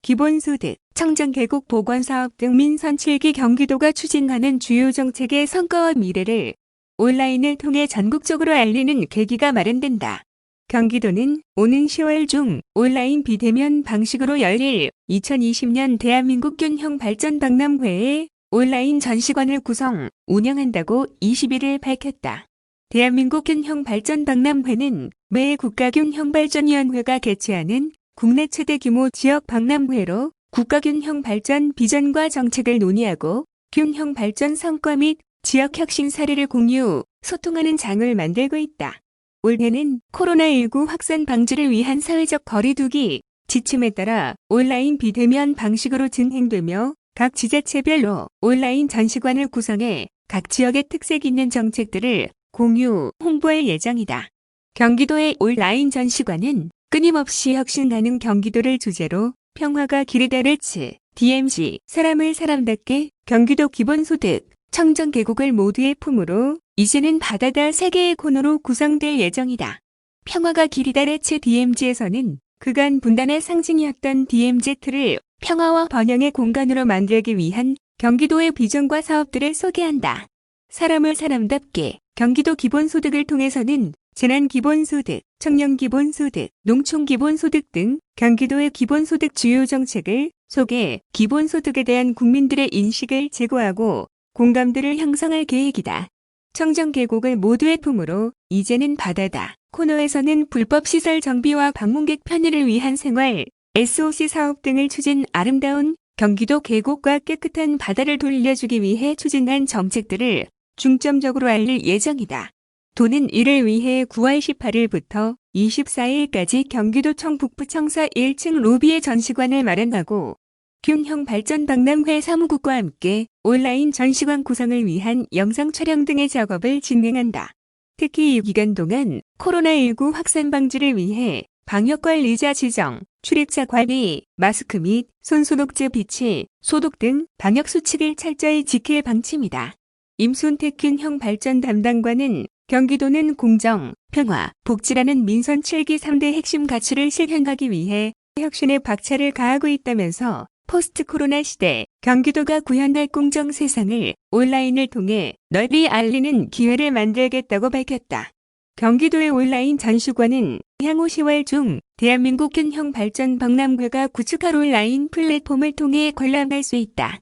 기본소득, 청정계곡 복원사업 등 민선 7기 경기도가 추진하는 주요 정책의 성과와 미래를 온라인을 통해 전국적으로 알리는 계기가 마련된다. 경기도는 오는 10월 중 온라인 비대면 방식으로 열릴 2020년 대한민국 균형 발전 박람회에 온라인 전시관을 구성, 운영한다고 21일 밝혔다. 대한민국 균형 발전 박람회는 매 국가균형발전위원회가 개최하는 국내 최대 규모 지역 박람회로 국가균형 발전 비전과 정책을 논의하고 균형 발전 성과 및 지역 혁신 사례를 공유, 소통하는 장을 만들고 있다. 올해는 코로나19 확산 방지를 위한 사회적 거리두기 지침에 따라 온라인 비대면 방식으로 진행되며 각 지자체별로 온라인 전시관을 구성해 각 지역의 특색 있는 정책들을 공유, 홍보할 예정이다. 경기도의 온라인 전시관은 끊임없이 혁신 가능 경기도를 주제로 평화가 기리다르츠, DMZ, 사람을 사람답게 경기도 기본소득, 청정계곡을 모두의 품으로 이제는 바다다 3개의 코너로 구성될 예정이다. 평화가 기리다르츠 DMZ에서는 그간 분단의 상징이었던 DMZ를 평화와 번영의 공간으로 만들기 위한 경기도의 비전과 사업들을 소개한다. 사람을 사람답게 경기도 기본소득을 통해서는 재난기본소득, 청년기본소득, 농촌기본소득 등 경기도의 기본소득 주요 정책을 소개, 기본소득에 대한 국민들의 인식을 제고하고 공감대를 형성할 계획이다. 청정계곡을 모두의 품으로 이제는 바다다. 코너에서는 불법시설 정비와 방문객 편의를 위한 생활, SOC 사업 등을 추진 아름다운 경기도 계곡과 깨끗한 바다를 돌려주기 위해 추진한 정책들을 중점적으로 알릴 예정이다. 도는 이를 위해 9월 18일부터 24일까지 경기도청 북부청사 1층 로비에 전시관을 마련하고 균형 발전 박람회 사무국과 함께 온라인 전시관 구성을 위한 영상 촬영 등의 작업을 진행한다. 특히 이 기간 동안 코로나19 확산 방지를 위해 방역관리자 지정, 출입자 관리, 마스크 및 손소독제 비치, 소독 등 방역수칙을 철저히 지킬 방침이다. 임순택 균형 발전 담당관은 경기도는 공정, 평화, 복지라는 민선 7기 3대 핵심 가치를 실현하기 위해 혁신에 박차를 가하고 있다면서 포스트 코로나 시대 경기도가 구현할 공정 세상을 온라인을 통해 널리 알리는 기회를 만들겠다고 밝혔다. 경기도의 온라인 전시관은 향후 10월 중 대한민국 균형 발전 박람회가 구축할 온라인 플랫폼을 통해 관람할 수 있다.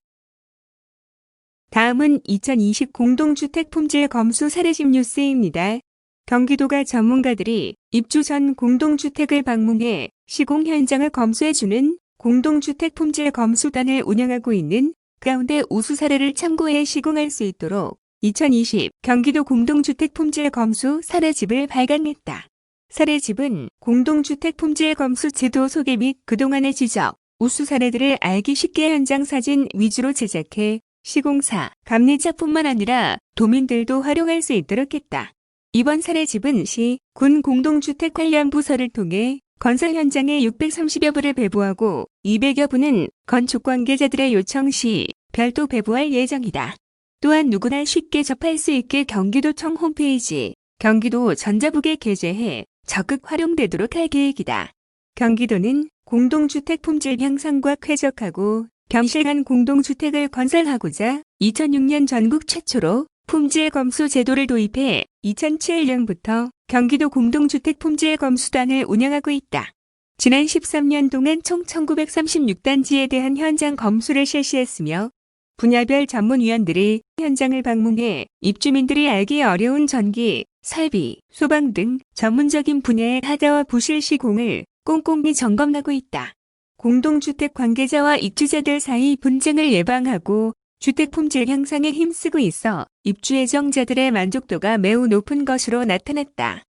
다음은 2020 공동주택 품질 검수 사례집 뉴스입니다. 경기도가 전문가들이 입주 전 공동주택을 방문해 시공 현장을 검수해주는 공동주택 품질 검수단을 운영하고 있는 가운데 우수 사례를 참고해 시공할 수 있도록 2020 경기도 공동주택 품질 검수 사례집을 발간했다. 사례집은 공동주택 품질 검수 제도 소개 및 그동안의 지적, 우수 사례들을 알기 쉽게 현장 사진 위주로 제작해 시공사, 감리자뿐만 아니라 도민들도 활용할 수 있도록 했다. 이번 사례집은 시, 군 공동주택 관련 부서를 통해 건설 현장에 630여 부를 배부하고 200여 부는 건축 관계자들의 요청 시 별도 배부할 예정이다. 또한 누구나 쉽게 접할 수 있게 경기도청 홈페이지, 경기도 전자북에 게재해 적극 활용되도록 할 계획이다. 경기도는 공동주택 품질 향상과 쾌적하고 경실한 공동주택을 건설하고자 2006년 전국 최초로 품질 검수 제도를 도입해 2007년부터 경기도 공동주택 품질 검수단을 운영하고 있다. 지난 13년 동안 총 1936단지에 대한 현장 검수를 실시했으며 분야별 전문위원들이 현장을 방문해 입주민들이 알기 어려운 전기, 설비, 소방 등 전문적인 분야의 하자와 부실 시공을 꼼꼼히 점검하고 있다. 공동주택 관계자와 입주자들 사이 분쟁을 예방하고 주택 품질 향상에 힘쓰고 있어 입주 예정자들의 만족도가 매우 높은 것으로 나타났다.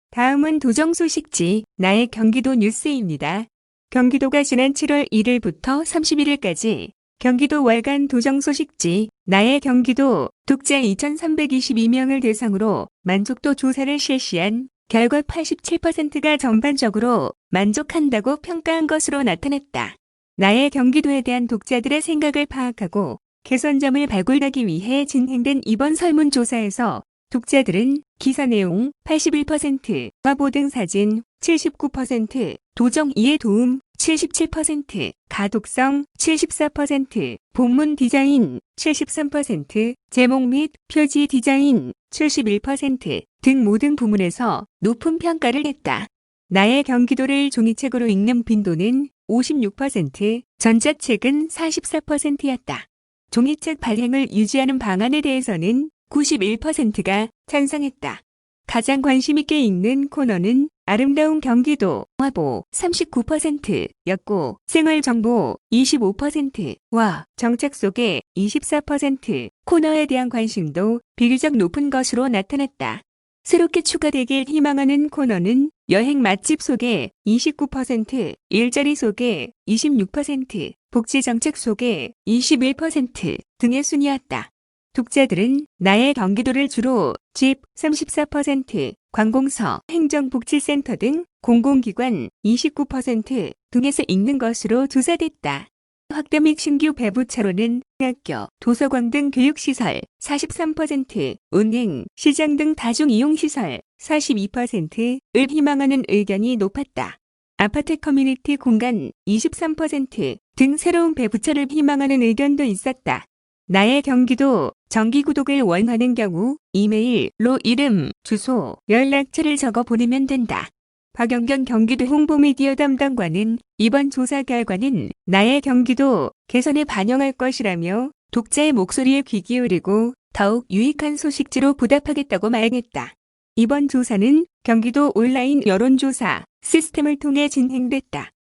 다음은 도정 소식지, 나의 경기도 뉴스입니다. 경기도가 지난 7월 1일부터 31일까지 경기도 월간 도정 소식지, 나의 경기도 독자 2,322명을 대상으로 만족도 조사를 실시한 결과 87%가 전반적으로 만족한다고 평가한 것으로 나타났다. 나의 경기도에 대한 독자들의 생각을 파악하고 개선점을 발굴하기 위해 진행된 이번 설문조사에서 독자들은 기사 내용 81%, 화보 등 사진 79%, 도정 이해 도움 77%, 가독성 74%, 본문 디자인 73%, 제목 및 표지 디자인 71% 등 모든 부문에서 높은 평가를 했다. 나의 경기도를 종이책으로 읽는 빈도는 56%, 전자책은 44%였다. 종이책 발행을 유지하는 방안에 대해서는 91%가 찬성했다. 가장 관심 있게 읽는 코너는 아름다운 경기도, 화보 39%였고 생활정보 25%와 정책 소개 24% 코너에 대한 관심도 비교적 높은 것으로 나타났다. 새롭게 추가되길 희망하는 코너는 여행 맛집 소개 29%, 일자리 소개 26%, 복지 정책 소개 21% 등의 순이었다. 독자들은 나의 경기도를 주로 집 34%, 관공서, 행정복지센터 등 공공기관 29% 등에서 읽는 것으로 조사됐다. 확대 및 신규 배부처로는 학교, 도서관 등 교육시설 43%, 은행, 시장 등 다중이용시설 42%을 희망하는 의견이 높았다. 아파트 커뮤니티 공간 23% 등 새로운 배부처를 희망하는 의견도 있었다. 나의 경기도 정기구독을 원하는 경우 이메일로 이름, 주소, 연락처를 적어 보내면 된다. 박영경 경기도 홍보미디어 담당관은 이번 조사 결과는 나의 경기도 개선에 반영할 것이라며 독자의 목소리에 귀 기울이고 더욱 유익한 소식지로 보답하겠다고 말했다. 이번 조사는 경기도 온라인 여론조사 시스템을 통해 진행됐다.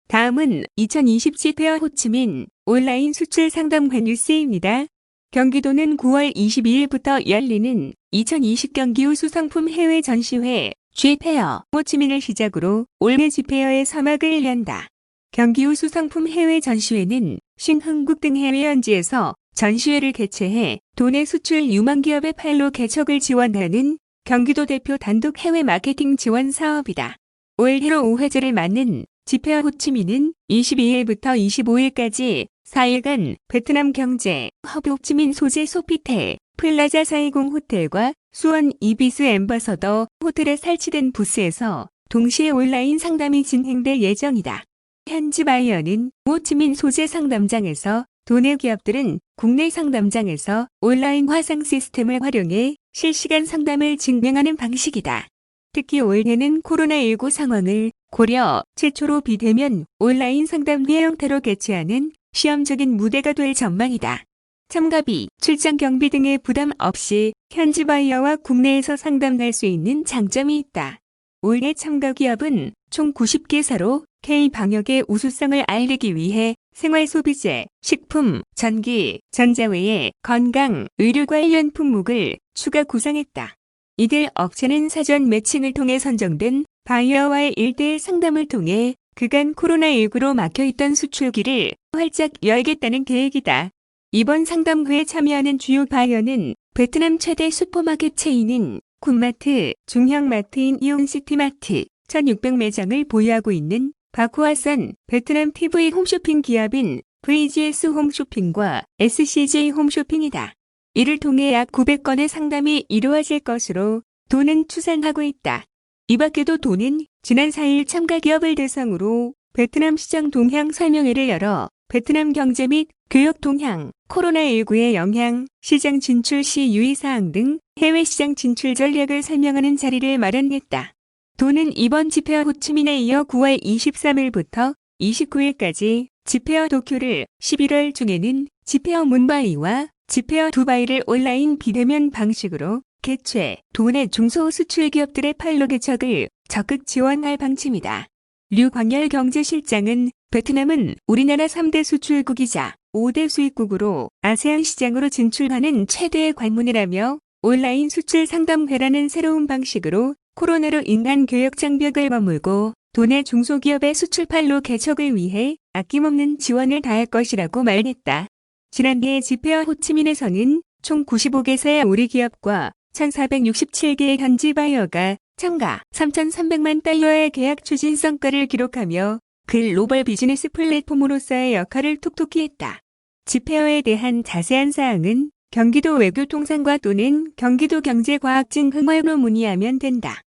다음은 2020 집회와 호치민 온라인 수출 상담관 뉴스입니다. 경기도는 9월 22일부터 열리는 2020 경기후 수상품 해외 전시회 G페어 호치민을 시작으로 올해 G페어의 서막을 연다. 경기후 수상품 해외 전시회는 신흥국 등 해외 현지에서 전시회를 개최해 도내 수출 유망 기업의 판로 개척을 지원하는 경기도 대표 단독 해외 마케팅 지원 사업이다. 올해로 5회째를 맞는 G페어 호치민은 22일부터 25일까지 4일간 베트남 경제 허브 호치민 소재 소피텔 플라자 사이공 호텔과 수원 이비스 엠버서더 호텔에 설치된 부스에서 동시에 온라인 상담이 진행될 예정이다. 현지 바이어는 호치민 소재 상담장에서 도내 기업들은 국내 상담장에서 온라인 화상 시스템을 활용해 실시간 상담을 진행하는 방식이다. 특히 올해는 코로나19 상황을 고려 최초로 비대면 온라인 상담회 형태로 개최하는 시험적인 무대가 될 전망이다. 참가비, 출장 경비 등의 부담 없이 현지 바이어와 국내에서 상담할 수 있는 장점이 있다. 올해 참가 기업은 총 90개사로 K-방역의 우수성을 알리기 위해 생활소비재, 식품, 전기, 전자외에 건강, 의료 관련 품목을 추가 구상했다. 이들 업체는 사전 매칭을 통해 선정된 바이어와의 1대1 상담을 통해 그간 코로나19로 막혀있던 수출기를 활짝 열겠다는 계획이다. 이번 상담회에 참여하는 주요 바이어는 베트남 최대 슈퍼마켓 체인인 쿤마트, 중형마트인 이온시티마트 1600매장을 보유하고 있는 바쿠아선 베트남 TV 홈쇼핑 기업인 VGS 홈쇼핑과 SCJ 홈쇼핑이다. 이를 통해 약 900건의 상담이 이루어질 것으로 도는 추산하고 있다. 이 밖에도 도는 지난 4일 참가 기업을 대상으로 베트남 시장 동향 설명회를 열어 베트남 경제 및 교역 동향, 코로나19의 영향, 시장 진출 시 유의사항 등 해외 시장 진출 전략을 설명하는 자리를 마련했다. 도는 이번 G페어 호치민에 이어 9월 23일부터 29일까지 G페어 도쿄를 11월 중에는 G페어 문바이와 G페어 두바이를 온라인 비대면 방식으로 개최, 도내 중소수출기업들의 판로 개척을 적극 지원할 방침이다. 류광열 경제실장은 베트남은 우리나라 3대 수출국이자 5대 수입국으로 아세안 시장으로 진출하는 최대의 관문이라며 온라인 수출 상담회라는 새로운 방식으로 코로나로 인한 교역 장벽을 머물고 도내 중소기업의 수출 판로 개척을 위해 아낌없는 지원을 다할 것이라고 말했다. 지난해 G페어 호치민에서는 총 95개사의 우리 기업과 1,467개의 현지 바이어가 참가 3,300만 달러의 계약 추진 성과를 기록하며 글로벌 비즈니스 플랫폼으로서의 역할을 톡톡히 했다. G페어에 대한 자세한 사항은 경기도 외교통상과 또는 경기도 경제과학진흥원으로 문의하면 된다.